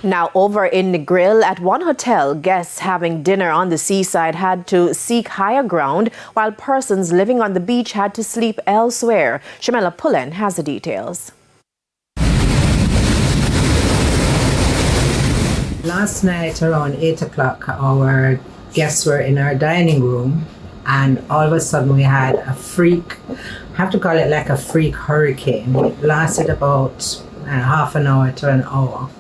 Now, over in Negril, at one hotel, guests having dinner on the seaside had to seek higher ground, while persons living on the beach had to sleep elsewhere. Shamela Pullen has the details. Last night around 8 o'clock, our guests were in our dining room, and all of a sudden we had a freak, I have to call it like a freak hurricane. It lasted about half an hour to an hour.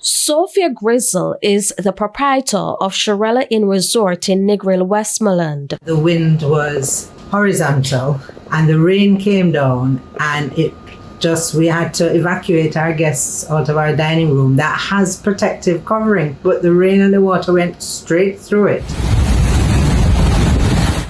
Sophia Grizzle is the proprietor of Shirella Inn Resort in Negril, Westmoreland. The wind was horizontal and the rain came down, and we had to evacuate our guests out of our dining room that has protective covering, but the rain and the water went straight through it.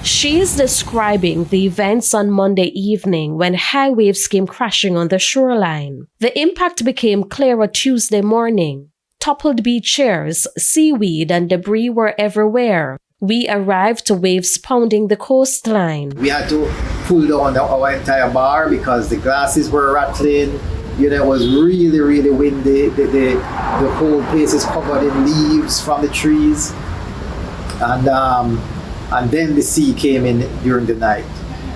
She is describing the events on Monday evening when high waves came crashing on the shoreline. The impact became clearer Tuesday morning. Toppled beach chairs, seaweed, and debris were everywhere. We arrived to waves pounding the coastline. We had to pull down our entire bar because the glasses were rattling. It was really, really windy. The whole place is covered in leaves from the trees. And then the sea came in during the night.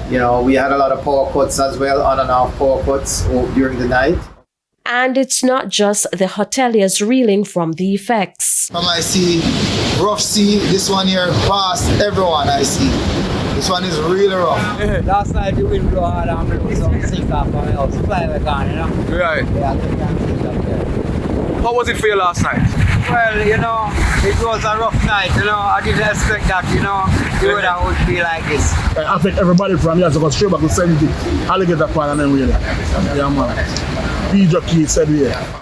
We had a lot of power cuts as well, on and off power cuts during the night. And it's not just the hoteliers reeling from the effects. I see rough sea. This one here past everyone I see. This one is really rough. Last night the wind blew hard and it was on sick off my house. Fly like on, Right. Yeah, I took that sick up there. How was it for you last night? Well, it was a rough night, I didn't expect that, the weather would be like this. I think everybody from here go straight back to 70, alligator pan and then really. Yeah, man. PJ said yeah.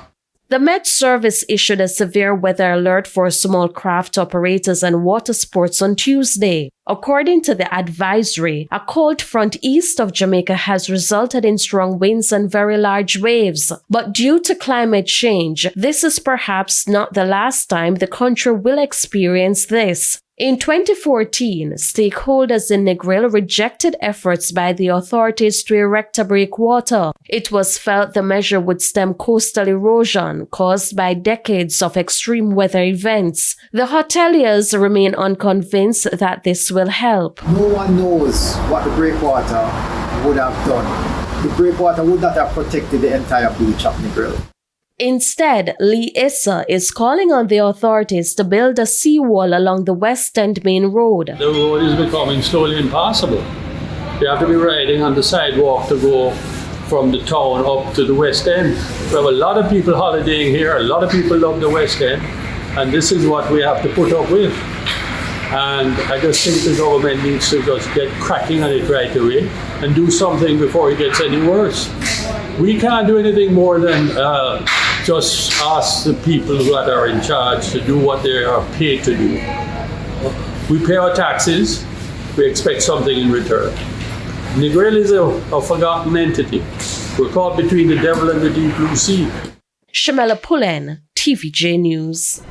The Met Service issued a severe weather alert for small craft operators and water sports on Tuesday. According to the advisory, a cold front east of Jamaica has resulted in strong winds and very large waves. But due to climate change, this is perhaps not the last time the country will experience this. In 2014, stakeholders in Negril rejected efforts by the authorities to erect a breakwater. It was felt the measure would stem coastal erosion caused by decades of extreme weather events. The hoteliers remain unconvinced that this will help. No one knows what the breakwater would have done. The breakwater would not have protected the entire beach of Negril. Instead, Lee Issa is calling on the authorities to build a seawall along the West End Main Road. The road is becoming slowly impassable. You have to be riding on the sidewalk to go from the town up to the West End. We have a lot of people holidaying here, a lot of people love the West End, and this is what we have to put up with. And I just think the government needs to just get cracking on it right away and do something before it gets any worse. We can't do anything more than just ask the people that are in charge to do what they are paid to do. We pay our taxes, we expect something in return. Negril is a forgotten entity. We're caught between the devil and the deep blue sea. Shamela Pullen, TVJ News.